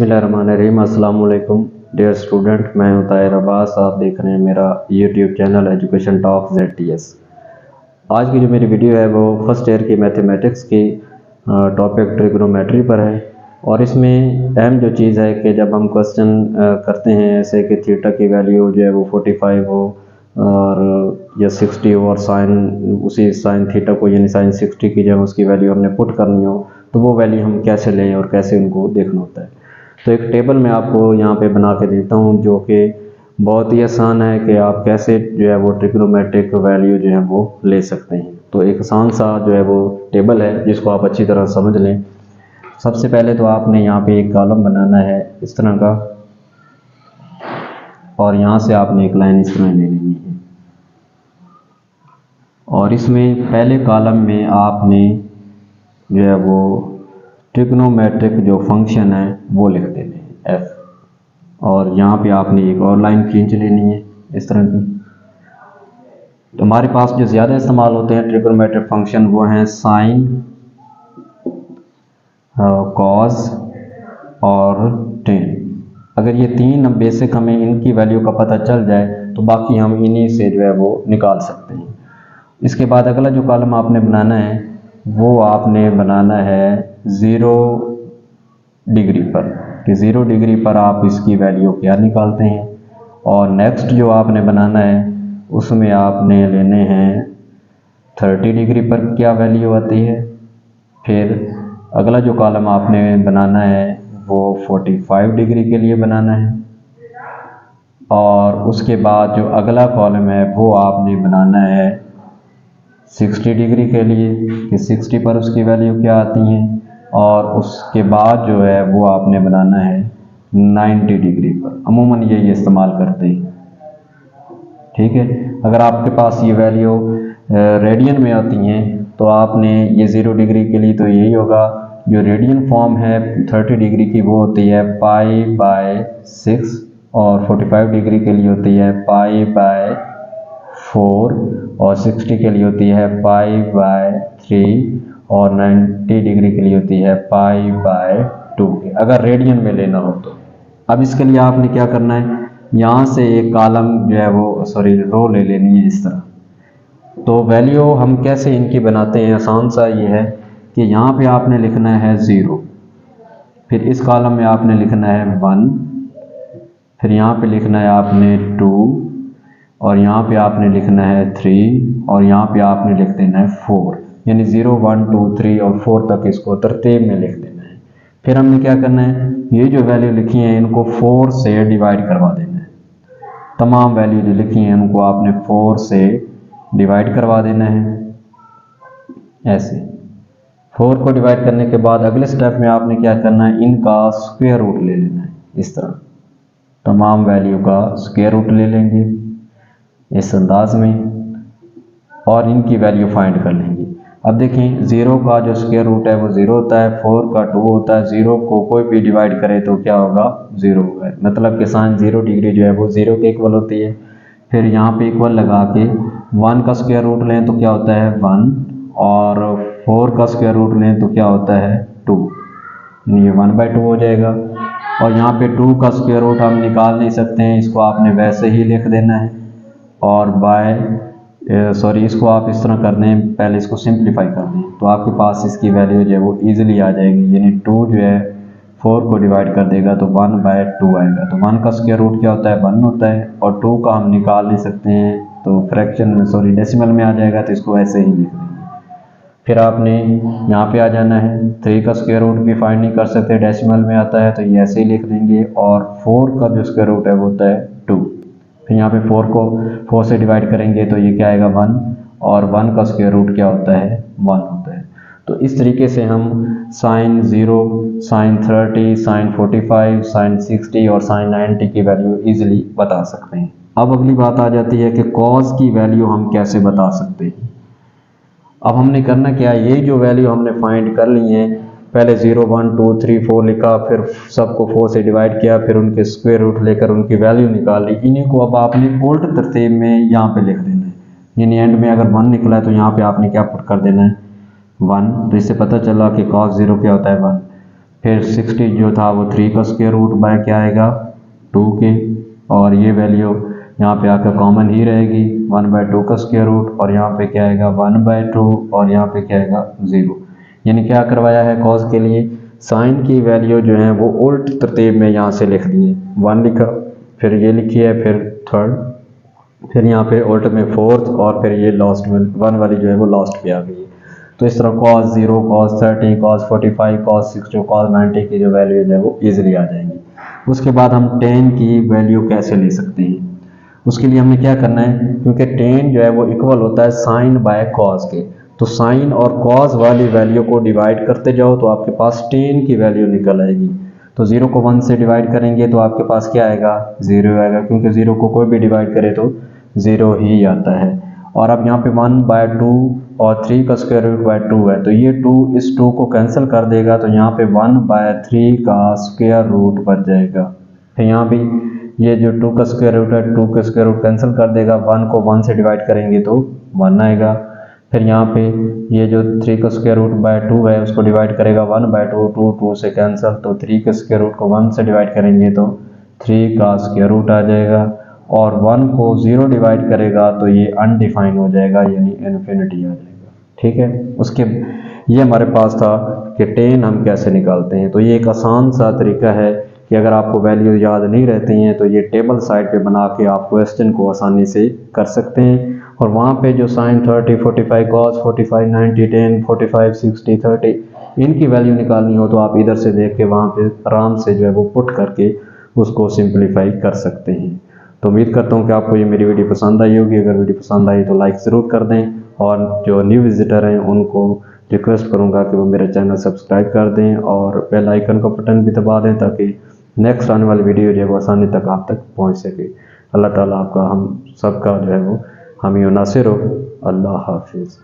बिस्मिल्लाहिर्रहमानिर्रहीम। अस्सलाम वालेकुम डियर स्टूडेंट, मैं हूं ताहिर अब्बास। आप देख रहे हैं मेरा YouTube channel education talk ZTS। आज की जो मेरी वीडियो है वो फर्स्ट ईयर की मैथमेटिक्स की टॉपिक ट्रिग्नोमेट्री पर है। और इसमें अहम जो चीज़ है कि जब हम क्वेश्चन करते हैं ऐसे कि थीटा की वैल्यू जो है वो 45 हो और या 60 हो और उसी साइन थीटा को यानी साइन 60 की जब उसकी वैल्यू हमने पुट करनी हो तो वो वैल्यू हम कैसे लें और कैसे उनको देखना होता है। तो एक टेबल मैं आपको यहाँ पे बना के देता हूँ जो कि बहुत ही आसान है कि आप कैसे जो है वो ट्रिग्नोमेट्रिक वैल्यू जो है वो ले सकते हैं। तो एक आसान सा जो है वो टेबल है जिसको आप अच्छी तरह समझ लें। सबसे पहले तो आपने यहाँ पे एक कॉलम बनाना है इस तरह का, और यहाँ से आपने एक लाइन इस तरह ले लेनी है। और इसमें पहले कॉलम में आपने जो है वो ट्रिग्नोमेट्रिक जो फंक्शन है वो लिख देने हैं f, और यहाँ पे आपने एक और लाइन खींच लेनी है इस तरह की। तो हमारे पास जो ज़्यादा इस्तेमाल होते हैं ट्रिग्नोमेट्रिक फंक्शन वो हैं साइन, कॉस और टेन। अगर ये तीन बेसिक हमें इनकी वैल्यू का पता चल जाए तो बाकी हम इन्हीं से जो है वो निकाल सकते हैं। इसके बाद अगला जो कॉलम आपने बनाना है वो आपने बनाना है 0 डिग्री पर, कि 0 डिग्री पर आप इसकी वैल्यू क्या निकालते हैं। और नेक्स्ट जो आपने बनाना है उसमें आपने लेने हैं 30 डिग्री पर क्या वैल्यू आती है। फिर अगला जो कॉलम आपने बनाना है वो 45 डिग्री के लिए बनाना है। और उसके बाद जो अगला कॉलम है वो आपने बनाना है 60 डिग्री के लिए, कि 60 पर उसकी वैल्यू क्या आती है। और उसके बाद जो है वो आपने बनाना है 90 डिग्री पर। अमूमन ये इस्तेमाल करते हैं, ठीक है। अगर आपके पास ये वैल्यू रेडियन में आती हैं तो आपने ये 0 डिग्री के लिए तो यही होगा। जो रेडियन फॉर्म है 30 डिग्री की वो होती है π/6, और 45 डिग्री के लिए होती है π/4, और 60 के लिए होती है π/3, और 90 डिग्री के लिए होती है π/2 अगर रेडियन में लेना हो तो। अब इसके लिए आपने क्या करना है, यहाँ से एक कॉलम जो है वो रो ले लेनी है इस तरह। तो वैल्यू हम कैसे इनकी बनाते हैं, आसान सा ये है कि यहाँ पे आपने लिखना है 0, फिर इस कॉलम में आपने लिखना है 1, फिर यहाँ पे लिखना है आपने 2, और यहाँ पे आपने लिखना है 3, और यहाँ पे आपने लिख देना है 4, यानी 0 1 2 3 और 4 तक इसको तरतीब में लिख देना है। फिर हमने क्या करना है, ये जो वैल्यू लिखी है इनको 4 से डिवाइड करवा देना है। तमाम वैल्यू जो लिखी हैं उनको आपने 4 से डिवाइड करवा देना है। ऐसे 4 को डिवाइड करने के बाद अगले स्टेप में आपने क्या करना है, इनका स्क्वायर रूट ले लेना है इस तरह। तमाम वैल्यू का स्क्वायर रूट ले लेंगे इस अंदाज में, और इनकी वैल्यू फाइंड कर लेंगे। अब देखें 0 का जो स्क्वायर रूट है वो 0 होता है, 4 का 2 होता है। 0 को कोई भी डिवाइड करे तो क्या होगा, 0 होगा। मतलब कि साइन 0 डिग्री जो है वो 0 के इक्वल होती है। फिर यहाँ पे इक्वल लगा के 1 का स्क्वायर रूट लें तो क्या होता है 1, और 4 का स्क्वायर रूट लें तो क्या होता है 2, ये 1/2 हो जाएगा। और यहाँ पे 2 का स्क्वायर रूट हम निकाल नहीं सकते हैं, इसको आपने वैसे ही लिख देना है। और इसको आप इस तरह कर दें, पहले इसको सिंप्लीफाई कर दें तो आपके पास इसकी वैल्यू जो है वो ईजिली आ जाएगी। यानी 2 जो है 4 को डिवाइड कर देगा तो 1/2 आएगा। तो 1 का स्क्वायर रूट क्या होता है 1 होता है, और 2 का हम निकाल नहीं सकते हैं तो डेसिमल में आ जाएगा, तो इसको ऐसे ही लिख देंगे। फिर आपने यहाँ पे आ जाना है, 3 का स्क्वायर रूट भी फाइंड नहीं कर सकते, डेसिमल में आता है तो ये ऐसे ही लिख देंगे। और 4 का जो स्क्वायर रूट है वो होता है 2। फिर यहाँ पे 4 को 4 से डिवाइड करेंगे तो ये क्या आएगा 1, और 1 का स्क्वायर रूट क्या होता है 1 होता है। तो इस तरीके से हम साइन 0, साइन 30, साइन 45, साइन 60 और साइन 90 की वैल्यू इजीली बता सकते हैं। अब अगली बात आ जाती है कि कॉस की वैल्यू हम कैसे बता सकते हैं। अब हमने करना क्या है, ये जो वैल्यू हमने फाइंड कर ली है, पहले 0 1 2 3 4 लिखा, फिर सबको 4 से डिवाइड किया, फिर उनके स्क्वायर रूट लेकर उनकी वैल्यू निकाल ली। इन्हीं को अब आपने उल्ट तरतीब में यहाँ पे लिख देना है। यानी एंड में अगर 1 निकला है तो यहाँ पे आपने क्या पुट कर देना है 1। तो इससे पता चला कि cos 0 क्या होता है 1। फिर 60 जो था वो 3 का स्क्वायर रूट बाय क्या आएगा 2 के, और ये वैल्यू यहाँ पे आकर कॉमन ही रहेगी 1/2 का स्क्वायर रूट, और यहाँ पे क्या आएगा 1/2, और यहाँ पे क्या आएगा 0। यानी क्या करवाया है कॉस के लिए, साइन की वैल्यू जो है वो उल्ट तरतीब में यहाँ से लिख दी है, 1 लिखा, फिर ये लिखी है, फिर थर्ड, फिर यहाँ पे उल्ट में फोर्थ, और फिर ये लास्ट में 1 वाली जो है वो लास्ट पे आ गई है। तो इस तरह cos 0, cos 30, cos 45, cos 60, cos 90 की जो वैल्यू है वो ईजिली आ जाएंगी। उसके बाद हम tan की वैल्यू कैसे ले सकते हैं, उसके लिए हमें क्या करना है, क्योंकि tan जो है वो इक्वल होता है साइन बाय cos के, तो साइन और cos वाली वैल्यू को डिवाइड करते जाओ तो आपके पास tan की वैल्यू निकल आएगी। तो 0 को 1 से डिवाइड करेंगे तो आपके पास क्या आएगा 0 आएगा, क्योंकि 0 को कोई भी डिवाइड करे तो 0 ही आता है। और अब यहाँ पे 1/2 और 3 का स्क्वायर रूट बाय 2 है, तो ये 2 इस 2 को कैंसिल कर देगा, तो यहाँ पे 1/3 का स्क्वायर रूट बच जाएगा। फिर यहाँ भी ये जो 2 का स्क्वायर रूट है 2 का स्क्वायर रूट कैंसिल कर देगा, 1 को 1 से डिवाइड करेंगे तो 1 आएगा। फिर यहाँ पे ये जो 3 का स्क्वायर रूट बाय 2 है उसको डिवाइड करेगा 1/2, 2 से कैंसिल, तो 3 के स्क्वायर रूट को 1 से डिवाइड करेंगे तो 3 का स्क्वायर रूट आ जाएगा, और 1 को 0 डिवाइड करेगा तो ये अनडिफाइन हो जाएगा, यानी इन्फिनिटी आ जाएगा। ठीक है, उसके ये हमारे पास था कि tan हम कैसे निकालते हैं। तो ये एक आसान सा तरीका है कि अगर आपको वैल्यू याद नहीं रहती हैं तो ये टेबल साइड पे बना के आप क्वेश्चन को आसानी से कर सकते हैं, और वहाँ पे जो साइन 30, 45, cos 45, 90, 10, 45, 60, 30 इनकी वैल्यू निकालनी हो तो आप इधर से देख के वहाँ पे आराम से जो है वो पुट करके उसको सिंप्लीफाई कर सकते हैं। तो उम्मीद करता हूँ कि आपको ये मेरी वीडियो पसंद आई होगी। अगर वीडियो पसंद आई तो लाइक ज़रूर कर दें, और जो न्यू विजिटर हैं उनको रिक्वेस्ट करूँगा कि वो मेरा चैनल सब्सक्राइब कर दें और बेल आइकन का बटन भी दबा दें, ताकि नेक्स्ट आने वाली वीडियो जो है वो आसानी तक आप तक पहुँच सके। अल्लाह ताला आपका हम सबका जो है वो हामी नासिर हो। अल्लाह हाफिज़।